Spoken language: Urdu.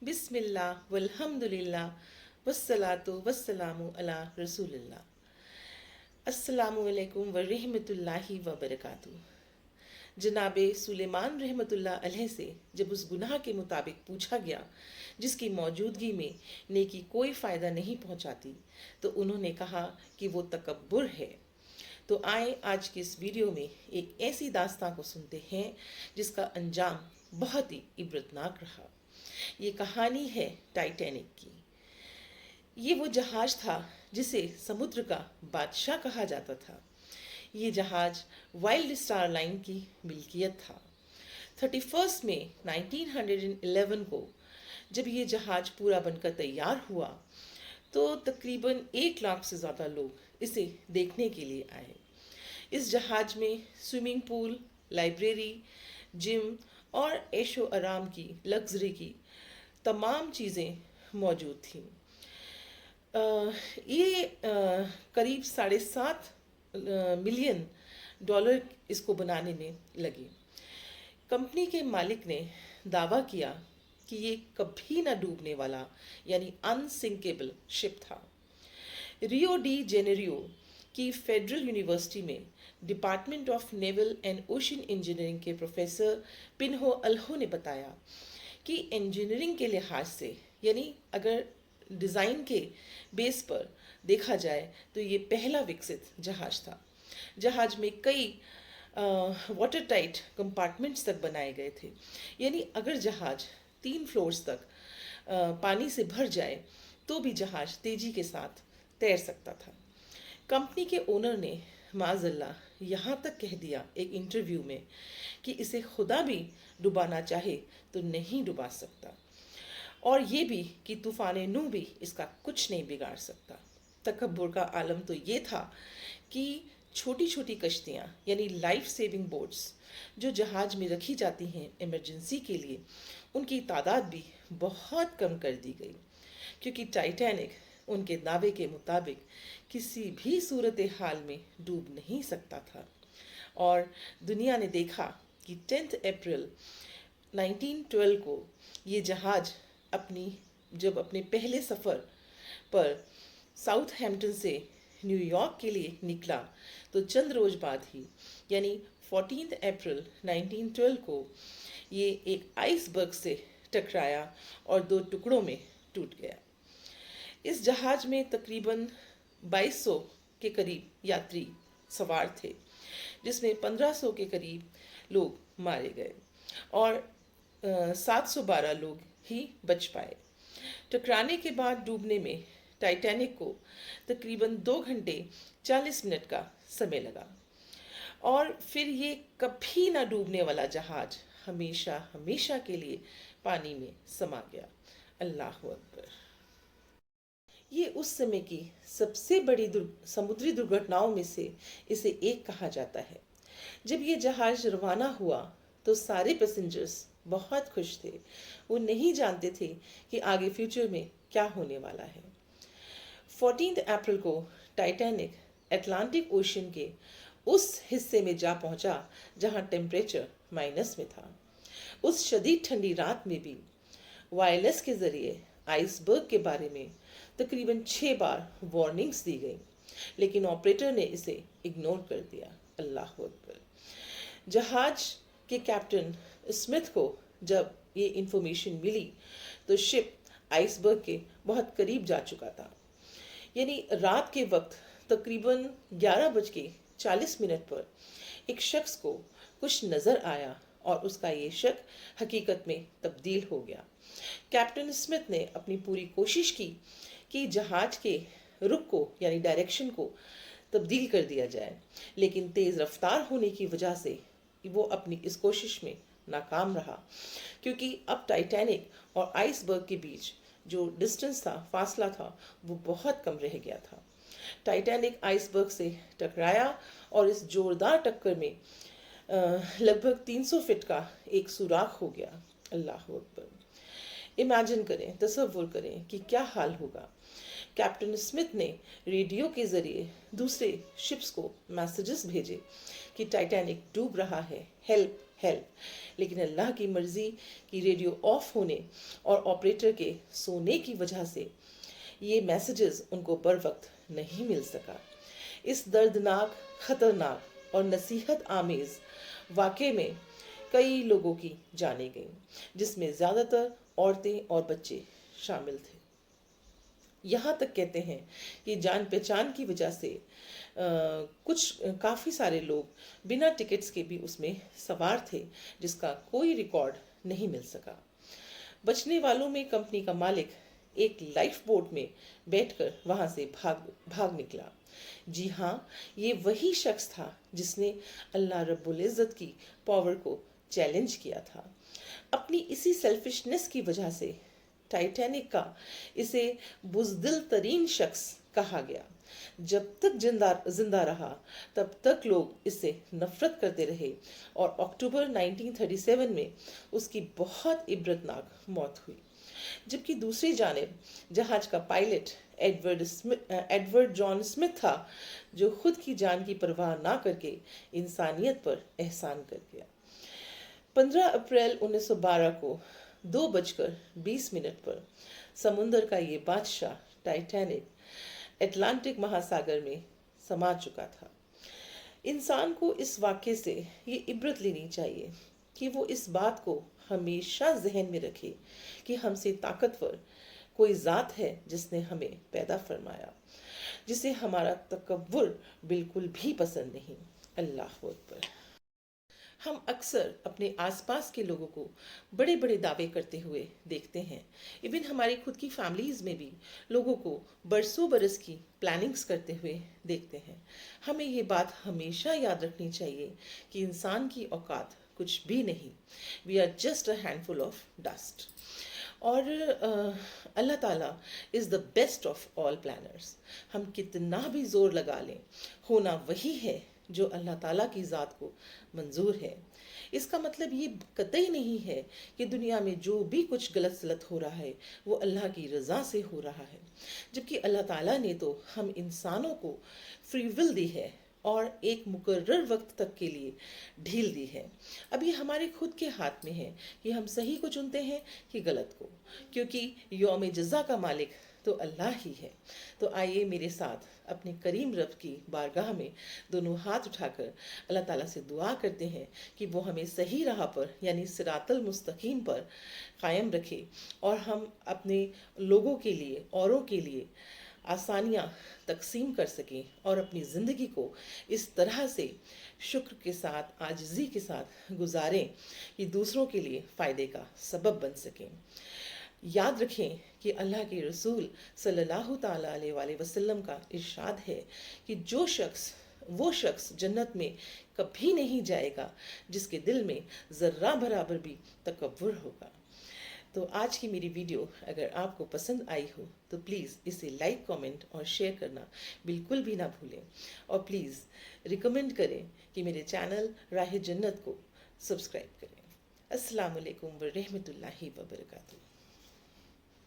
بسم اللہ والحمد للہ والصلاۃ والسلام علی رسول اللہ۔ السلام علیکم ورحمۃ اللہ وبرکاتہ۔ جناب سلیمان رحمۃ اللہ علیہ سے جب اس گناہ کے مطابق پوچھا گیا جس کی موجودگی میں نیکی کوئی فائدہ نہیں پہنچاتی، تو انہوں نے کہا کہ وہ تکبر ہے۔ تو آئیں آج کی اس ویڈیو میں ایک ایسی داستان کو سنتے ہیں جس کا انجام بہت ہی عبرتناک رہا۔ یہ کہانی ہے ٹائٹینک کی۔ یہ وہ جہاز تھا جسے سمندر کا بادشاہ کہا جاتا تھا۔ یہ جہاز وائلڈ اسٹار لائن کی ملکیت تھا۔ 31 مئی 1911 کو جب یہ جہاز پورا بن کر تیار ہوا تو تقریباً 1 لاکھ سے زیادہ لوگ اسے دیکھنے کے لیے آئے۔ اس جہاز میں سوئمنگ پول، لائبریری، جم اور عیش و آرام کی لگژری کی تمام چیزیں موجود تھیں۔ یہ قریب $7.5 ملین اس کو بنانے میں لگے۔ کمپنی کے مالک نے دعویٰ کیا کہ یہ کبھی نہ ڈوبنے والا یعنی انسنکیبل شپ تھا۔ ریو ڈی جینیرو کی فیڈرل یونیورسٹی میں department of naval and ocean engineering کے پروفیسر پنہو الہو نے بتایا کہ انجینئرنگ کے لحاظ سے یعنی اگر ڈیزائن کے بیس پر دیکھا جائے تو یہ پہلا وکست جہاز تھا۔ جہاز میں کئی واٹر ٹائٹ کمپارٹمنٹس تک بنائے گئے تھے، یعنی اگر جہاز 3 فلورز تک پانی سے بھر جائے تو بھی جہاز تیزی کے ساتھ تیر سکتا تھا۔ کمپنی کے اونر نے معاذ اللہ یہاں تک کہہ دیا ایک انٹرویو میں کہ اسے خدا بھی ڈبانا چاہے تو نہیں ڈبا سکتا، اور یہ بھی کہ طوفان نوح بھی اس کا کچھ نہیں بگاڑ سکتا۔ تکبر کا عالم تو یہ تھا کہ چھوٹی چھوٹی کشتیاں یعنی لائف سیونگ بوٹس جو جہاز میں رکھی جاتی ہیں ایمرجنسی کے لیے، ان کی تعداد بھی بہت کم کر دی گئی، کیونکہ ٹائٹینک ان کے دعوے کے مطابق کسی بھی صورتحال میں ڈوب نہیں سکتا تھا۔ اور دنیا نے دیکھا کہ 10 اپریل 1912 کو یہ جہاز جب اپنے پہلے سفر پر ساؤتھ ہیمپٹن سے نیو یارک کے لیے نکلا تو چند روز بعد ہی یعنی 14 اپریل 1912 کو یہ ایک آئس برگ سے ٹکرایا اور 2 ٹکڑوں میں ٹوٹ گیا۔ اس جہاز میں تقریباً 2200 کے قریب یاتری سوار تھے، جس میں 1500 کے قریب لوگ مارے گئے اور 712 لوگ ہی بچ پائے۔ ٹکرانے کے بعد ڈوبنے میں ٹائٹینک کو تقریباً 2 گھنٹے 40 منٹ کا سمے لگا، اور پھر یہ کبھی نہ ڈوبنے والا جہاز ہمیشہ ہمیشہ کے لیے پانی میں سما گیا۔ اللہ اکبر۔ یہ اس سمے کی سب سے بڑی سمندری درگھٹناؤں میں سے اسے ایک کہا جاتا ہے۔ جب یہ جہاز روانہ ہوا تو سارے پیسنجرز بہت خوش تھے۔ وہ نہیں جانتے تھے کہ آگے فیوچر میں کیا ہونے والا ہے۔ 14 اپریل کو ٹائٹینک اٹلانٹک اوشن کے اس حصے میں جا پہنچا جہاں ٹیمپریچر مائنس میں تھا۔ اس شدید ٹھنڈی رات میں بھی وائرلیس کے ذریعے آئس برگ کے بارے میں تقریباً 6 بار وارننگز دی گئی، لیکن آپریٹر نے اسے اگنور کر دیا۔ اللہ اکبر۔ جہاز کے کیپٹن اسمتھ کو جب یہ انفارمیشن ملی تو شپ آئس برگ کے بہت قریب جا چکا تھا، یعنی رات کے وقت تقریباً 11:40 پر ایک شخص کو کچھ نظر آیا اور اس کا یہ شک حقیقت میں تبدیل ہو گیا۔ کیپٹن اسمتھ نے اپنی پوری کوشش کی کہ جہاز کے رخ کو یعنی ڈائریکشن کو تبدیل کر دیا جائے، لیکن تیز رفتار ہونے کی وجہ سے وہ اپنی اس کوشش میں ناکام رہا، کیونکہ اب ٹائٹینک اور آئس برگ کے بیچ جو ڈسٹنس تھا، فاصلہ تھا، وہ بہت کم رہ گیا تھا۔ ٹائٹینک آئس برگ سے ٹکرایا اور اس زوردار ٹکر میں لگ بھگ 300 فٹ کا ایک سوراخ ہو گیا۔ اللہ اکبر۔ امیجن کریں، تصور کریں کہ کیا حال ہوگا۔ کیپٹن اسمتھ نے ریڈیو کے ذریعے دوسرے شپس کو میسیجز بھیجے کہ ٹائٹینک ڈوب رہا ہے، ہیلپ ہیلپ، لیکن اللہ کی مرضی کی ریڈیو آف ہونے اور آپریٹر کے سونے کی وجہ سے یہ میسیجز ان کو بر وقت نہیں مل سکا۔ اس دردناک، خطرناک اور نصیحت آمیز واقعے میں کئی لوگوں کی جانیں گئیں، جس میں زیادہ تر عورتیں اور بچے شامل تھے۔ یہاں تک کہتے ہیں کہ جان پہچان کی وجہ سے کچھ کافی سارے لوگ بنا ٹکٹس کے بھی اس میں سوار تھے، جس کا کوئی ریکارڈ نہیں مل سکا۔ بچنے والوں میں کمپنی کا مالک ایک لائف بوٹ میں بیٹھ کر وہاں سے بھاگ نکلا۔ جی ہاں، یہ وہی شخص تھا جس نے اللہ رب العزت کی پاور کو چیلنج کیا تھا۔ اپنی اسی سیلفشنس کی وجہ سے ٹائٹینک کا اسے بزدل ترین شخص کہا گیا۔ جب تک زندہ رہا تب تک لوگ اس سے نفرت کرتے رہے، اور اکتوبر 1937 میں اس کی بہت عبرتناک موت ہوئی۔ جبکہ دوسری جانب جہاز کا پائلٹ ایڈورڈ جان اسمتھ تھا، جو خود کی جان کی پرواہ نہ کر کے انسانیت پر احسان کر گیا۔ 15 اپریل 1912 کو 2:20 پر سمندر کا یہ بادشاہ ٹائٹینک اٹلانٹک مہاساگر میں سما چکا تھا۔ انسان کو اس واقعے سے یہ عبرت لینی چاہیے کہ وہ اس بات کو ہمیشہ ذہن میں رکھے کہ ہم سے طاقتور کوئی ذات ہے جس نے ہمیں پیدا فرمایا، جسے ہمارا تکبر بالکل بھی پسند نہیں۔ اللہ اکبر۔ ہم اکثر اپنے آس پاس کے لوگوں کو بڑے بڑے دعوے کرتے ہوئے دیکھتے ہیں، ایون ہماری خود کی فیملیز میں بھی لوگوں کو برسوں برس کی پلاننگز کرتے ہوئے دیکھتے ہیں۔ ہمیں یہ بات ہمیشہ یاد رکھنی چاہیے کہ انسان کی اوقات کچھ بھی نہیں، we are just a handful of dust. اور اللہ تعالیٰ is the best of all planners. ہم کتنا بھی زور لگا لیں، ہونا وہی ہے جو اللہ تعالیٰ کی ذات کو منظور ہے۔ اس کا مطلب یہ قطعی نہیں ہے کہ دنیا میں جو بھی کچھ غلط سلط ہو رہا ہے وہ اللہ کی رضا سے ہو رہا ہے، جبکہ اللہ تعالیٰ نے تو ہم انسانوں کو فری ول دی ہے اور ایک مقرر وقت تک کے لیے ڈھیل دی ہے۔ اب یہ ہمارے خود کے ہاتھ میں ہے کہ ہم صحیح کو چنتے ہیں کہ غلط کو، کیونکہ یوم جزا کا مالک تو اللہ ہی ہے۔ تو آئیے میرے ساتھ اپنے کریم رب کی بارگاہ میں دونوں ہاتھ اٹھا کر اللہ تعالیٰ سے دعا کرتے ہیں کہ وہ ہمیں صحیح راہ پر یعنی صراط المستقیم پر قائم رکھے، اور ہم اپنے لوگوں کے لیے، اوروں کے لیے آسانیاں تقسیم کر سکیں، اور اپنی زندگی کو اس طرح سے شکر کے ساتھ، عاجزی کے ساتھ گزاریں کہ دوسروں کے لیے فائدے کا سبب بن سکیں۔ یاد رکھیں کہ اللہ کے رسول صلی اللہ تعالیٰ علیہ وآلہ وسلم کا ارشاد ہے کہ وہ شخص جنت میں کبھی نہیں جائے گا جس کے دل میں ذرہ برابر بھی تکبر ہوگا۔ تو آج کی میری ویڈیو اگر آپ کو پسند آئی ہو تو پلیز اسے لائک، کامنٹ اور شیئر کرنا بالکل بھی نہ بھولیں، اور پلیز ریکمینڈ کریں کہ میرے چینل راہ جنت کو سبسکرائب کریں۔ السلام علیکم ورحمۃ اللہ وبرکاتہ۔